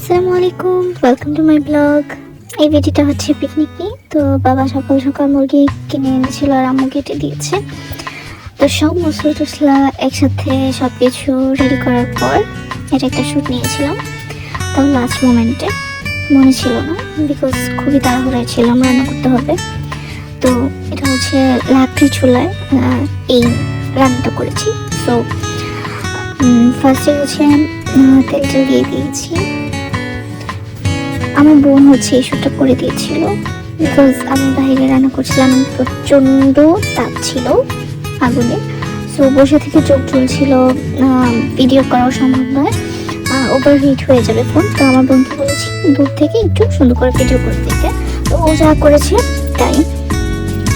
আসসালামু আলাইকুম, welcome to my blog. এই ভিডিওটা হচ্ছে পিকনিক নিয়ে। তো বাবা সকাল সকাল মুরগি কিনে এনেছিল আর আম্মু কেটে দিয়েছে। তো সব মশলা টসলা একসাথে সব কিছু রেডি করার পর এটা একটা শ্যুট নিয়েছিলাম। তো লাস্ট মোমেন্টে মনে ছিল না, বিকজ খুবই তাড়াহুড়ায় ছিলাম, রান্না করতে হবে। তো এটা হচ্ছে লাকড়ি চুলায় এই রান্নাটা করেছি। তো ফার্স্টে হচ্ছে তেল দিয়ে দিয়েছি। আমার বোন হচ্ছে এই শ্যুটটা করে দিয়েছিল, বিকজ আমি বাইরে রান্না করছিলাম, প্রচণ্ড তাপ ছিল আগুনে। সো বসে থেকে চোখ চলছিল, ভিডিও করাও সম্ভব নয়, ওভার হিট হয়ে যাবে ফোন। তো আমার বোনকে বলেছি দূর থেকে একটু সুন্দর করে ভিডিও করে দিতে, তো ও যা করেছে তাই।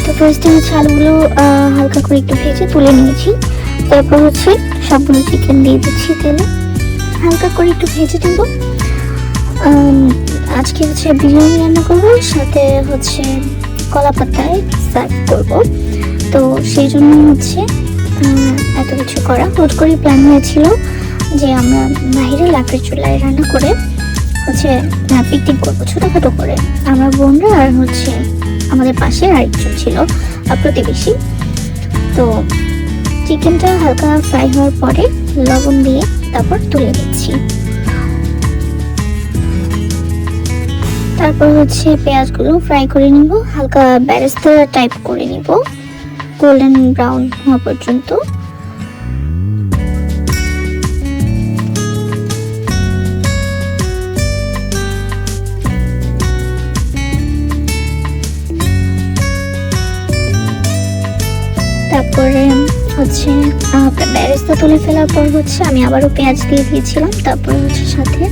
তো ফার্স্টে হচ্ছে আলুগুলো হালকা করে একটু ভেজে তুলে নিয়েছি। তারপর হচ্ছে সবগুলো চিকেন দিয়ে দিচ্ছি তেলে, হালকা করে একটু ভেজে দেব। আজকে হচ্ছে বিরিয়ানি রান্না করবো, সাথে হচ্ছে কলা পাতায় সার্ভ করবো। তো সেই জন্য হচ্ছে এত কিছু করা হুট করে প্ল্যান হয়েছিল যে আমরা বাইরে লাকড়ির চুলায় রান্না করে হচ্ছে পিকনিক করবো ছোটোখাটো করে, আমার বোনরা আর হচ্ছে আমাদের পাশে আরেকজন ছিল প্রতিবেশী। তো চিকেনটা হালকা ফ্রাই হওয়ার পরে লবণ দিয়ে তারপর তুলে দিচ্ছি। তারপর হচ্ছে পেঁয়াজগুলো ফ্রাই করে নিব, হালকা বেরেস্তা টাইপ করে নিব, গোল্ডেন ব্রাউন হওয়া পর্যন্ত। তারপরে হচ্ছে বেরেস্তা তুলে ফেলার পর হচ্ছে আমি আবারও পেঁয়াজ দিয়ে দিয়েছিলাম। তারপরে হচ্ছে সাথে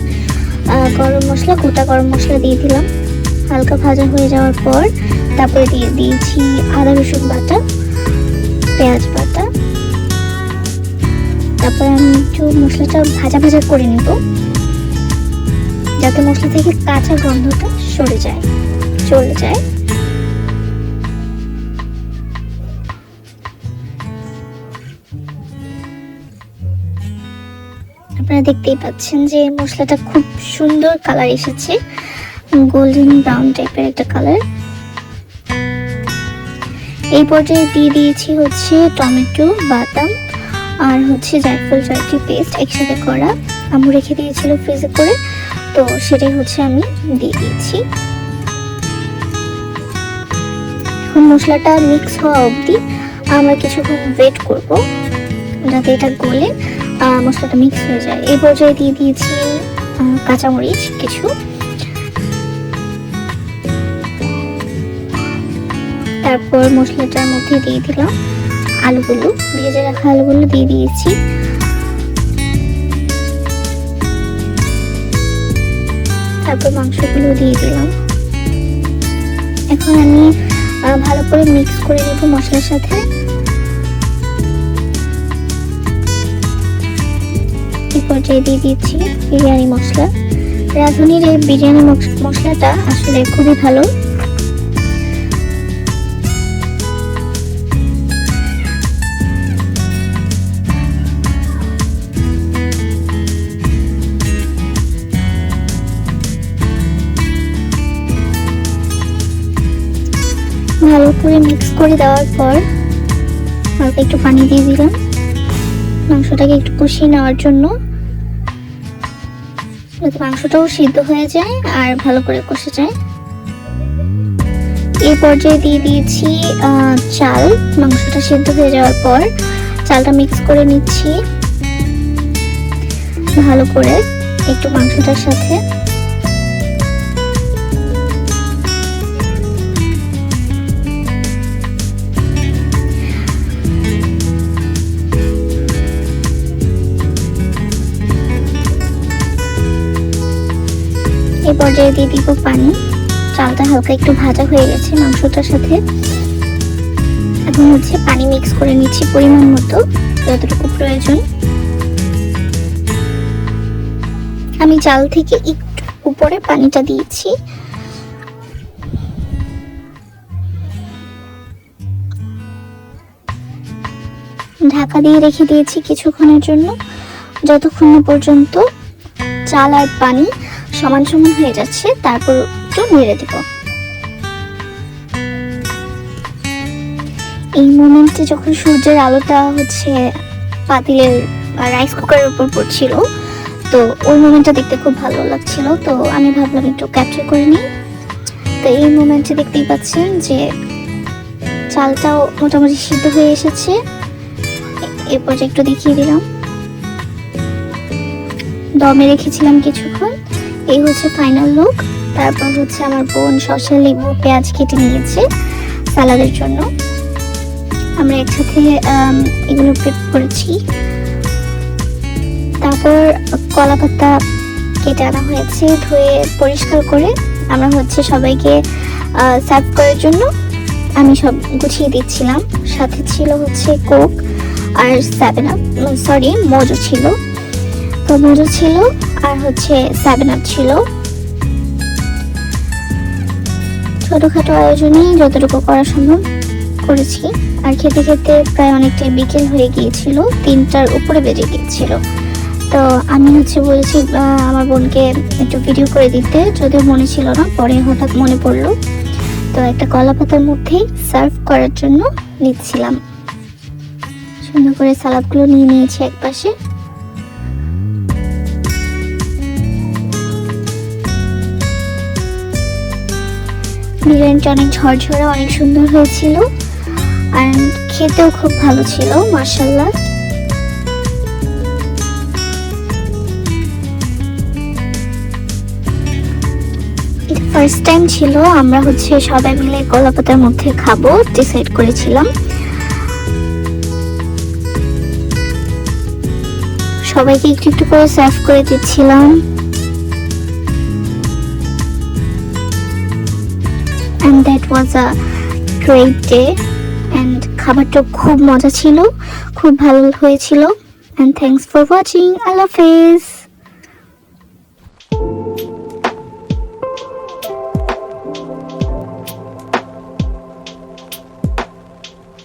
গরম মশলা, গোটা গরম মশলা দিয়ে দিলাম। হালকা ভাজা হয়ে যাওয়ার পর তারপরে দিয়ে দিয়েছি আদা রসুন বাটা, পেঁয়াজ বাটা। তারপরে আমি একটু মশলাটা ভাজা ভাজা করে নিব, যাতে মশলা থেকে কাঁচা গন্ধটা চলে যায়। আপনারা দেখতেই পাচ্ছেন যে মশলাটা খুব সুন্দর কালার এসেছে, গোল্ডেন ব্রাউন টাইপের একটা কালার। এই পর্যায়ে দিয়ে দিয়েছি হচ্ছে টমেটো, বাদাম আর হচ্ছে জায়ফল জয়ত্রী পেস্ট একসাথে করা, আম্মু রেখে দিয়েছিল ফ্রিজে করে। তো সেটাই হচ্ছে আমি দিয়ে দিয়েছি। এখন মশলাটা মিক্স হওয়া অবধি আমরা কিছুক্ষণ ওয়েট করব, যাতে এটা গলে মশলাটা মিক্স হয়ে যায়। এই পর্যায়ে দিয়ে দিয়েছি কাঁচামরিচ কিছু। তারপর মশলাটার মধ্যে দিয়ে দিলাম আলুগুলো, ভেজে রাখা আলুগুলো দিয়ে দিয়েছি। তারপর মাংসগুলো দিয়ে দিলাম। এখন আমি ভালো করে মিক্স করে নেব মশলার সাথে। এই পর্যায়ে দিয়ে দিচ্ছি বিরিয়ানি মশলা। রাঁধুনির এই বিরিয়ানি মশলাটা আসলে খুবই ভালো। ভালো করে মিক্স করে দেওয়ার পর হালকা একটু পানি দিয়ে দিলাম মাংসটাকে একটু কষিয়ে নেওয়ার জন্য, যাতে মাংসটাও সিদ্ধ হয়ে যায় আর ভালো করে কষে যায়। এই পর্যায়ে দিয়ে দিয়েছি চাল। মাংসটা সিদ্ধ হয়ে যাওয়ার পর চালটা মিক্স করে নিচ্ছি ভালো করে একটু মাংসটার সাথে। এই পর্যায়ে দিয়ে দিব পানি। চালটা হালকা একটু ভাজা হয়ে গেছে মাংসটার সাথে। এখন হচ্ছে পানি মিক্স করে নিচ্ছি পরিমাণ মতো, যতটুকু প্রয়োজন। আমি চাল থেকে একটু উপরে পানিটা দিয়েছি। ঢাকা দিয়ে রেখে দিয়েছি কিছুক্ষণের জন্য। যতক্ষণ না পর্যন্ত চাল আর পানি সমান সমান হয়ে যাচ্ছে, তারপর একটু নেড়ে দিব। এই মোমেন্টে যখন সূর্যের আলোটা হচ্ছে পাতিলের রাইস কুকারের উপর পড়ছিল, তো ওই মোমেন্টটা দেখতে খুব ভালো লাগছিল। তো আমি ভাবলাম একটু ক্যাপচার করে নিই। তো এই মোমেন্টে দেখতেই পাচ্ছেন যে চালটাও মোটামুটি সিদ্ধ হয়ে এসেছে। এরপর একটু দেখিয়ে দিলাম, দমে রেখেছিলাম কিছুক্ষণ। এই হচ্ছে ফাইনাল লুক। তারপর হচ্ছে আমার বোন শসা, লেবু, পেঁয়াজ কেটে নিয়েছে সালাদের জন্য। আমরা একসাথে এগুলো প্রেপ করেছি। তারপর কলা পাতা কেটে আনা হয়েছে, ধুয়ে পরিষ্কার করে আমরা হচ্ছে সবাইকে সার্ভ করার জন্য আমি সব গুছিয়ে দিচ্ছিলাম। সাথে ছিল হচ্ছে কোক আর 7 আপ, সরি মোজো ছিল। তো মোজো ছিল আর হচ্ছে 7 আপ ছিল। ছোটখাটো আয়োজনে যতটুকু করা সম্ভব করেছি। আর খেতে খেতে প্রায় অনেকটাই বিকেল হয়ে গিয়েছিল, 3টার উপরে বেজে গিয়েছিল। তো আমি হচ্ছে বলেছি আমার বোনকে একটু ভিডিও করে দিতে, যদিও মনে ছিল না, পরে হঠাৎ মনে পড়লো। তো একটা কলা পাতার মধ্যেই সার্ভ করার জন্য নিচ্ছিলাম। সুন্দর করে সালাদগুলো নিয়ে নিয়েছি একপাশে। বিরিয়ানিটা অনেক ঝরঝরা, অনেক সুন্দর হয়েছিল আর খেতেও খুব ভালো ছিল, মাশাআল্লাহ। এটা ফার্স্ট টাইম ছিল আমরা হচ্ছে সবাই মিলে কলা পাতার মধ্যে খাবো, ডিসাইড করেছিলাম। সবাইকে একটু একটু করে সার্ভ করে দিচ্ছিলাম। And that was a great day. And খাবারটা খুব মজা ছিল, খুব ভালো হয়েছিল। And thanks for watching. Allah Hafiz.